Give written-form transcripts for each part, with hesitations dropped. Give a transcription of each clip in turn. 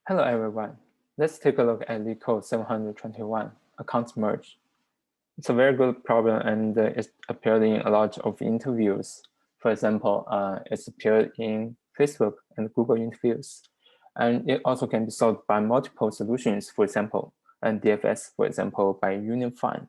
Hello everyone. Let's take a look at LeetCode 721, account merge. It's a very good problem and it's appeared in a lot of interviews. For example, it's appeared in Facebook and Google interviews. And it also can be solved by multiple solutions, for example, and DFS, for example, by unifying.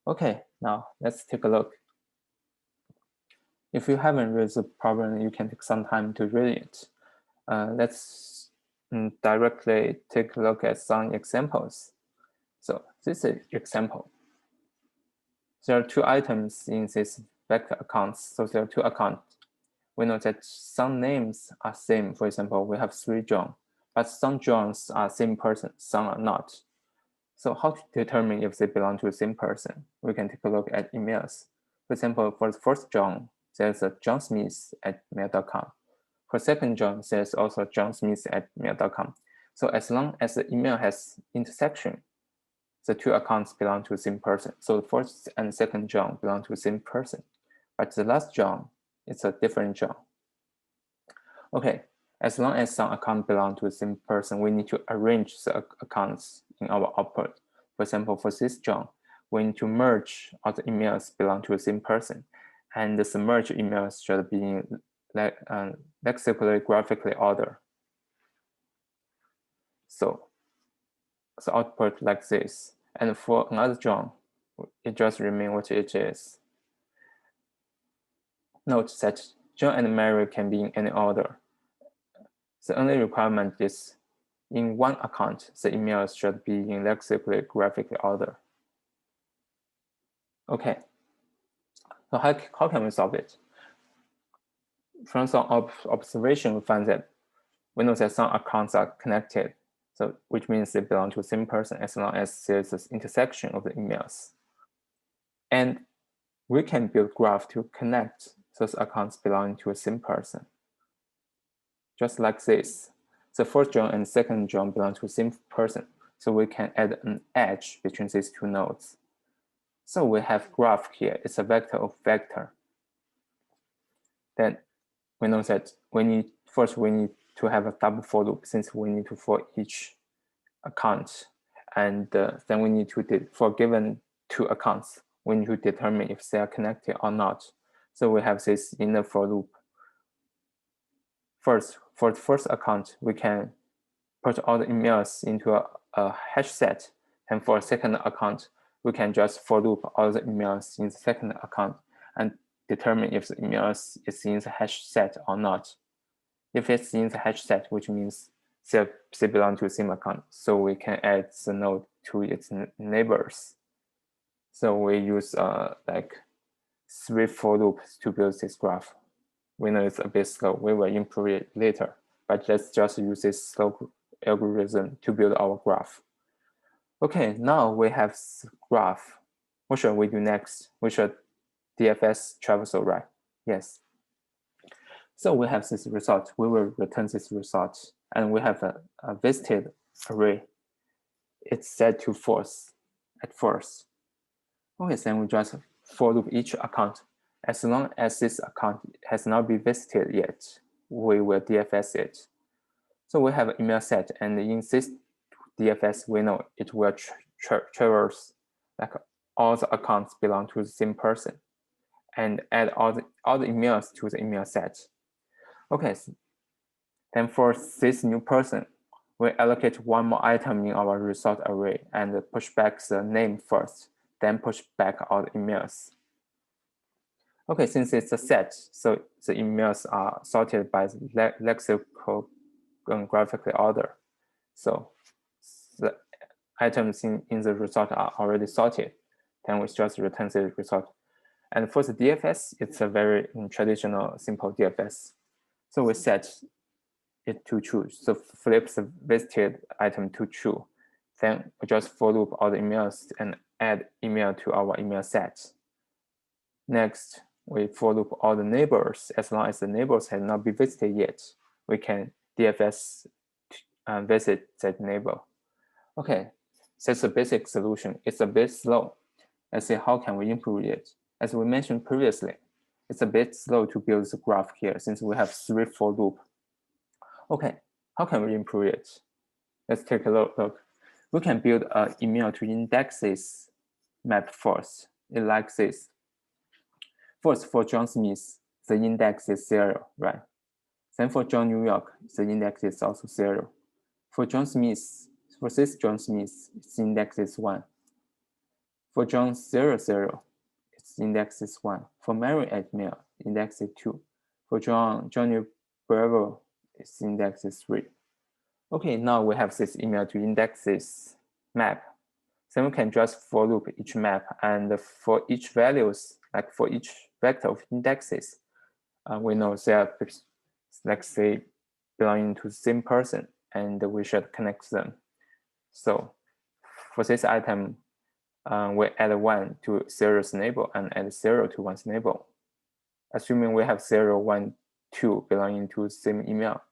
Okay, now let's take a look. If you haven't read the problem, you can take some time to read it. Let's directly take a look at some examples. So this is example. There are two items in this vector accounts. So there are two accounts. We know that some names are same. For example, we have 3 John, but some Johns are same person, some are not. So how to determine if they belong to the same person? We can take a look at emails. For example, for the first John, there's a johnsmith@mail.com. For second John, there's also johnsmith@mail.com. So as long as the email has intersection, the two accounts belong to the same person. So the first and second John belong to the same person. But the last John is a different John. Okay, as long as some account belong to the same person, we need to arrange the accounts in our output. For example, for this John, we need to merge all the emails belong to the same person. And the merged emails should be in lexically graphically order. So output like this. And for another John, it just remains what it is. Note that John and Mary can be in any order. The only requirement is in one account, the emails should be in lexically graphically order. Okay, so how can we solve it? From some observation, we find that we know that some accounts are connected, so which means they belong to the same person as long as there's this intersection of the emails. And we can build graph to connect those accounts belonging to the same person. Just like this. The first John and second John belong to the same person, so we can add an edge between these two nodes. So we have graph here. It's a vector of vector. Then we know that we need to have a double for loop since we need to for each account. And then we need to, for given two accounts, we need to determine if they are connected or not. So we have this inner for loop. First, for the first account, we can put all the emails into a hash set. And for a second account, we can just for loop all the emails in the second account and determine if the emails is in the hash set or not. If it's in the hash set, which means they belong to the same account, so we can add the node to its neighbors. So we use like 3 for loops to build this graph. We know it's a bit slow. We will improve it later, but let's just use this slow algorithm to build our graph. Okay, now we have this graph. What should we do next? We should DFS traversal, right? Yes. So we have this result. We will return this result, and we have a visited array. It's set to false at first. Okay, then we just for loop each account. As long as this account has not been visited yet, we will DFS it. So we have an email set, and in this DFS, we know it will traverse like all the accounts belong to the same person, and add all the emails to the email set. Okay, then for this new person, we allocate one more item in our result array and push back the name first, then push back all the emails. Okay, since it's a set, so the emails are sorted by the lexical graphically order. So the items in the result are already sorted. Then we just return the result. And for the DFS, it's a very traditional simple DFS. So we set it to true. So flip the visited item to true. Then we just for loop all the emails and add email to our email set. Next, we for loop all the neighbors. As long as the neighbors have not been visited yet, we can DFS visit that neighbor. Okay, that's the basic solution. It's a bit slow. Let's see how can we improve it. As we mentioned previously, it's a bit slow to build the graph here since we have 3 for loop. Okay, how can we improve it? let's take a look. We can build an email to indexes map first. It like this. First, for John Smith, the index is 0, right? Then for John New York, the index is also 0. For John Smith, for this John Smith, its index is 1. For John 00, its index is 1. For Mary at Mail, index is 2. For Johnny Bravo, its index is 3. Okay, now we have this email to indexes map. Then we can just for loop each map, and for each values, like for each vector of indexes, we know they are, let's say, belonging to the same person, and we should connect them. So for this item, we add 1 to 0's neighbor and add 0 to 1's neighbor. Assuming we have 0, 1, 2 belonging to the same email,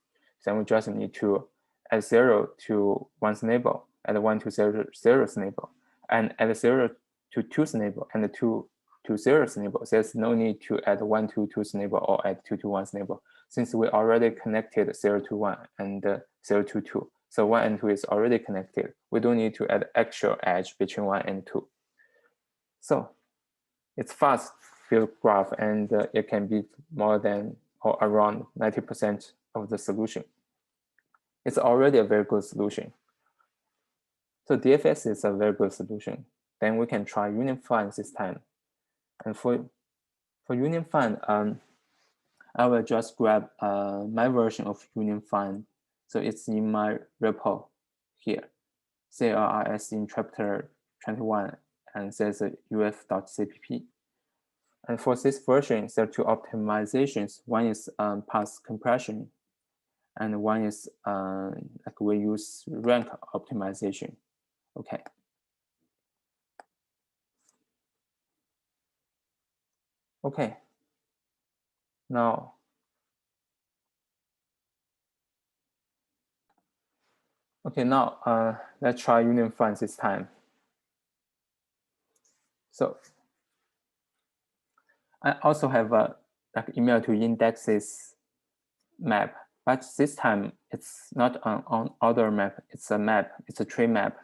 then we just need to add 0 to 1's neighbor, add 1 to 0's neighbor, and add 0 to 2's neighbor, and 2 to 0's neighbor. There's no need to add 1 to 2's neighbor or add 2 to 1's neighbor, since we already connected 0 to 1 and 0 to 2. So 1 and 2 is already connected. We don't need to add actual edge between 1 and 2. So it's fast field graph, and it can be more than or around 90% of the solution. It's already a very good solution. So DFS is a very good solution. Then we can try union find this time. And for union find, I will just grab my version of union find. So it's in my repo here, CLRS in chapter 21, and says uf.cpp. And for this version, there are 2 optimizations. One is path compression, and one is like we use rank optimization. Okay. Okay. Now, let's try union find this time. So I also have a like email to indexes map, but this time it's not on order map. It's a map. It's a tree map.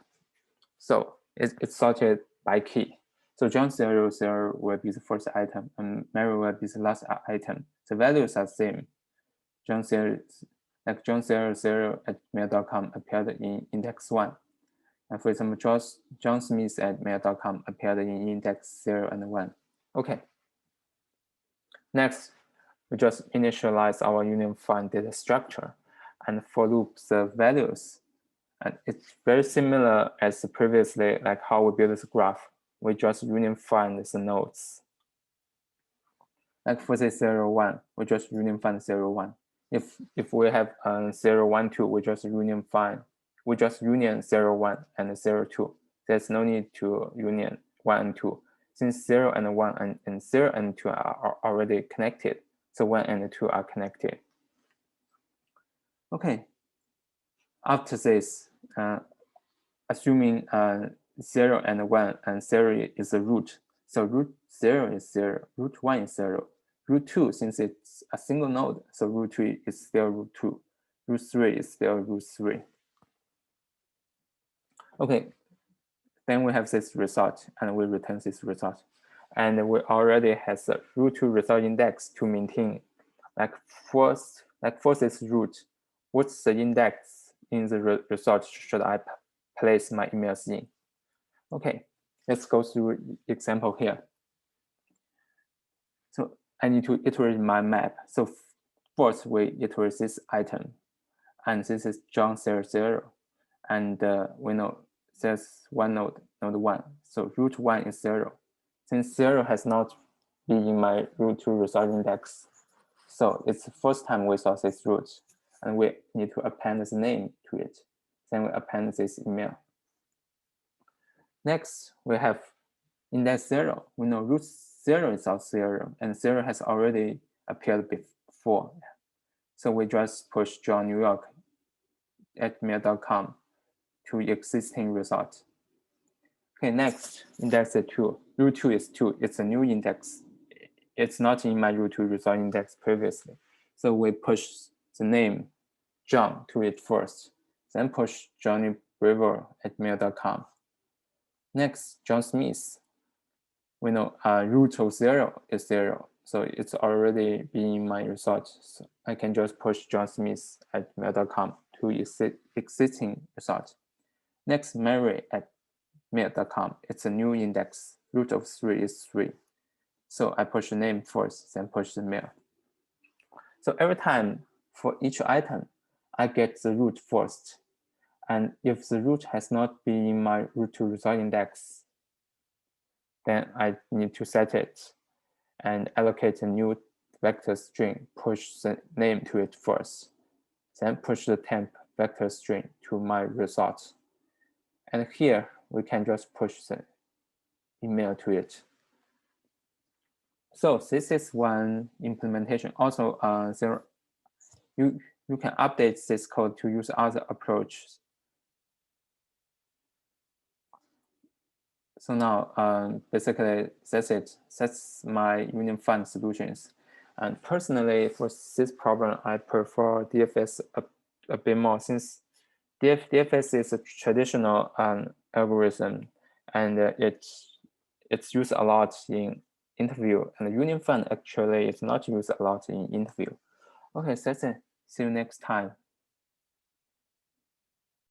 So it's sorted by key. So John 00 will be the first item, and Mary will be the last item. The values are same. John 00 at mail.com appeared in index 1. And for example, John Smith at mail.com appeared in index 0 and 1. Okay. Next, we just initialize our union find data structure and for loop the values. And it's very similar as previously, like how we build this graph. We just union find the nodes. Like for the 0, 1, we just union find 0, 1. If we have 0, 1, 2, we just union 0, 1 and 0, 2. There's no need to union 1 and 2. Since 0 and 1 and 0 and 2 are already connected, so 1 and 2 are connected. Okay. After this, assuming 0 and 1 and 0 is the root, so root 0 is 0, root 1 is 0, root 2, since it's a single node, so root 3 is still root 2, root 3 is still root 3. Okay, then we have this result, and we return this result. And we already have the root 2 result index to maintain. Like for this root, what's the index in the result should I place my emails in? Okay, let's go through example here. So I need to iterate my map. So first we iterate this item, and this is John 00, and we know there's one node 1. So root 1 is 0. Since 0 has not been in my root 2 result index, so it's the first time we saw this root, and we need to append the name to it. Then we append this email. Next, we have index 0. We know root 0 is also 0, and 0 has already appeared before. So we just push John New York at mail.com to existing result. Okay, next, index 2. Root 2 is 2. It's a new index. It's not in my root 2 result index previously. So we push the name John to it first. then push Johnny Brewer at mail.com. Next, John Smith. We know root of 0 is 0, so it's already been my result. So I can just push John Smith at mail.com to existing result. Next, Mary at mail.com. It's a new index. Root of 3 is 3. So I push the name first, then push the mail. So every time for each item, I get the root first. And if the root has not been in my root to result index, then I need to set it and allocate a new vector string, push the name to it first, then push the temp vector string to my result. And here we can just push the email to it. So this is one implementation. Also, you can update this code to use other approaches. So now, basically, that's it. That's my union find solutions. And personally, for this problem, I prefer DFS a bit more, since DFS is a traditional algorithm, and it's used a lot in interview. And union find actually is not used a lot in interview. Okay, that's it. See you next time.